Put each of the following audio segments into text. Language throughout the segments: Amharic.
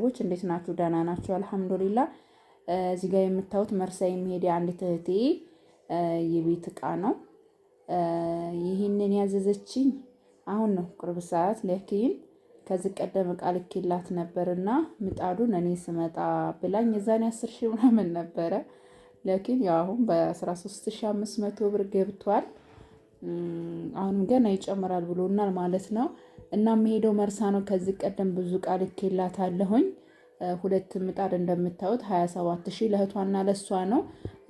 ሰዎች እንዴት ናችሁ? ደህና ናችሁ? አልሐምዱሊላህ። እዚህ ጋር የምታዩት መርሳ የሚሄድ አንዲት እህቴ የቤት እቃ ነው። ይህንን ያዘዘችኝ አሁን ነው ቅርብ ሰዓት። ለኪን ከዚህ ቀደም እቃ ልኬላት ነበርና ምጣዱን እኔ ስመጣ ብላኝ የዛኔ 10 ሺህ ምናምን ነበረ። ለኪን ያው አሁን በ13500 ብር ገብቷል። አሁንም ገና ይጨምራል ብሎናል ማለት ነው። እና የምሄደው መርሳ ነው። ከዚህ ቀደም ብዙ እቃ ልኬላታለሁኝ። ሁለት ምጣድ እንደምታዩት 27000 ለእህቷና ለሷ ነው።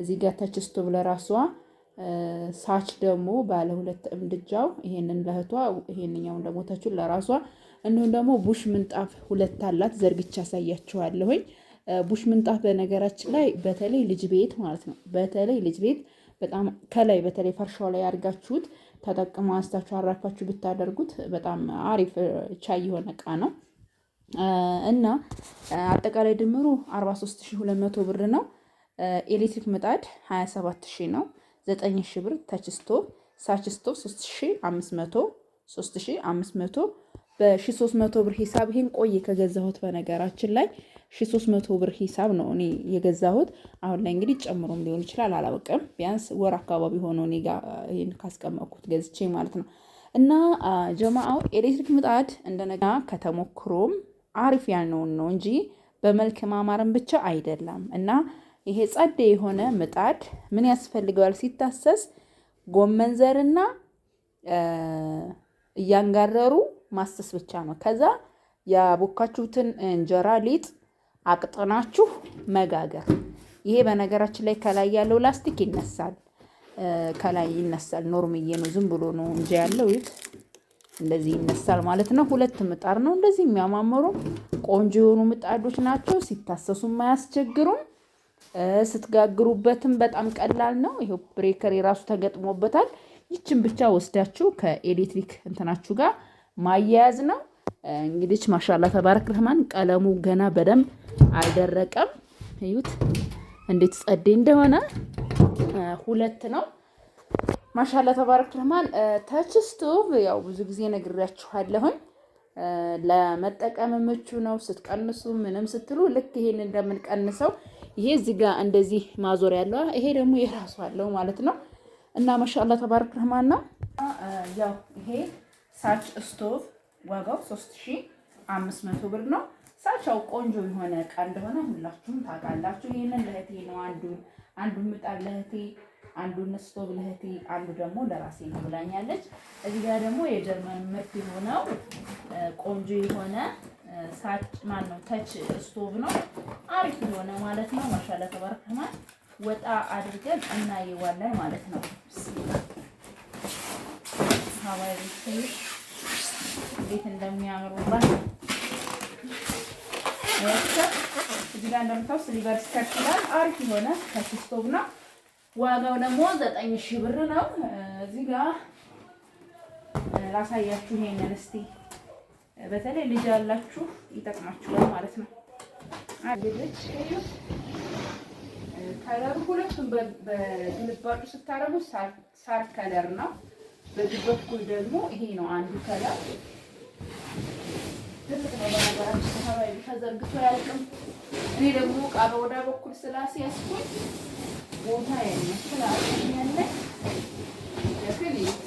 እዚህ ጋር ተች ስቶቭ ለራሷ፣ ሳች ደግሞ ባለ ሁለት እምድጃው ይሄንን ለእህቷ፣ ይሄንኛውን ደግሞ ተቹን ለራሷ። እንዲሁም ደግሞ ቡሽ ምንጣፍ ሁለት አላት። ዘርግቻ ያሳያችኋለሁኝ። ቡሽ ምንጣፍ በነገራችን ላይ በተለይ ልጅ ቤት ማለት ነው፣ በተለይ ልጅ ቤት በጣም ከላይ በተለይ ፈርሻው ላይ አድርጋችሁት ተጠቅሞ አንስታችሁ አራፋችሁ ብታደርጉት በጣም አሪፍ ቻይ የሆነ እቃ ነው። እና አጠቃላይ ድምሩ 43200 ብር ነው። ኤሌክትሪክ ምጣድ 27000 ነው። 9000 ብር ተች ስቶቭ፣ ሳች ስቶቭ 3500 በ1300 ብር ሂሳብ። ይሄን ቆይ ከገዛሁት በነገራችን ላይ 1300 ብር ሂሳብ ነው እኔ የገዛሁት። አሁን ላይ እንግዲህ ጨምሮም ሊሆን ይችላል አላውቅም። ቢያንስ ወር አካባቢ ሆኖ እኔ ጋር ይሄን ካስቀመጥኩት ገዝቼ ማለት ነው። እና ጀማአው ኤሌክትሪክ ምጣድ እንደነጋ ከተሞክሮም አሪፍ ያልነውን ነው እንጂ በመልክ ማማርን ብቻ አይደለም። እና ይሄ ጸዴ የሆነ ምጣድ ምን ያስፈልገዋል ሲታሰስ ጎመን ዘርና እያንጋረሩ ማሰስ ብቻ ነው። ከዛ ያቦካችሁትን እንጀራ ሊጥ አቅጥናችሁ መጋገር። ይሄ በነገራችን ላይ ከላይ ያለው ላስቲክ ይነሳል፣ ከላይ ይነሳል። ኖርምዬ ነው፣ ዝም ብሎ ነው እንጂ ያለው ይት እንደዚህ ይነሳል ማለት ነው። ሁለት ምጣድ ነው እንደዚህ የሚያማምሩ ቆንጆ የሆኑ ምጣዶች ናቸው። ሲታሰሱም አያስቸግሩም። ስትጋግሩበትም በጣም ቀላል ነው። ይሄው ብሬከር የራሱ ተገጥሞበታል። ይችን ብቻ ወስዳችሁ ከኤሌክትሪክ እንትናችሁ ጋር ማያያዝ ነው። እንግዲህ ማሻአላ ተባረክ ረህማን። ቀለሙ ገና በደንብ አልደረቀም። እዩት እንዴት ጸዴ እንደሆነ። ሁለት ነው። ማሻአላ ተባረክ ረህማን። ተች ስቶቭ ያው ብዙ ጊዜ ነግሬያችኋለሁኝ። ለመጠቀም ምቹ ነው። ስትቀንሱ ምንም ስትሉ ልክ ይሄን እንደምንቀንሰው ይሄ እዚህ ጋር እንደዚህ ማዞር ያለው ይሄ ደግሞ የራሱ አለው ማለት ነው። እና ማሻአላ ተባረክ ረህማን ነው። ያው ይሄ ሳች ስቶቭ ዋጋው 3500 ብር ነው። ሳቻው ቆንጆ የሆነ እቃ እንደሆነ ሁላችሁም ታውቃላችሁ። ይሄንን ለእህቴ ነው አንዱን ምጣድ ለእህቴ፣ አንዱን ስቶቭ ለእህቴ፣ አንዱ ደግሞ ለራሴ ነው ብላኛለች። እዚህ ጋር ደግሞ የጀርመን ምርት የሆነው ቆንጆ የሆነ ሳች ተች ስቶቭ ነው። አሪፍ የሆነ ማለት ነው። ማሻአላ ተባረክ ረህማን። ወጣ አድርገን እናየዋለን ማለት ነው። ሀዋይ እንዴት እንደሚያምሩባት እዚህ ጋር እንደምታውቁት ሲልቨር ስከርት ይላል። አሪፍ የሆነ ተች ስቶቭ ነው። ዋጋው ደግሞ 9000 ብር ነው። እዚህ ጋር ላሳያችሁ። ይሄንን እስቲ በተለይ ልጅ ያላችሁ ይጠቅማችኋል ማለት ነው። አድርገች ከለሩ ሁለቱም በግልባጩ ስታረጉ ሳር ከለር ነው። በዚህ በኩል ደግሞ ይሄ ነው አንዱ ከለር። ትልቅ ነው በነገራችን ተባይ ተዘርግቶ ያልቅም። እኔ ደግሞ ቃል ወዳ በኩል ስላስያዝኩኝ ቦታ ያለ ያለ ለክሊት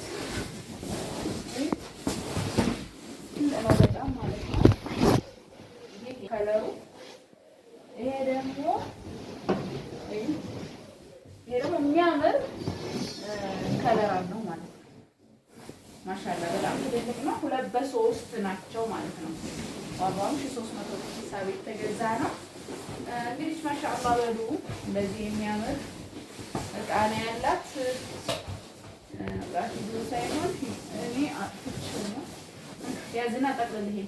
ነው በጣም ማለት ነው። ይሄ ከለሩ ይሄ ደግሞ የሚያምር ከለር አለው ማለት ነው። ማሻአላ በጣም ትልቅ ነው። 2 በ3 ናቸው ማለት ነው። ዋጋውም 1300 ብር ሂሳብ የተገዛ ነው። እንግዲህ ማሻአላ በሉ እንደዚህ የሚያምር እቃ ነው ያላት። ሳይሆን እኔ አጥቼው ነው ያዝና ጠቅልል ይሄ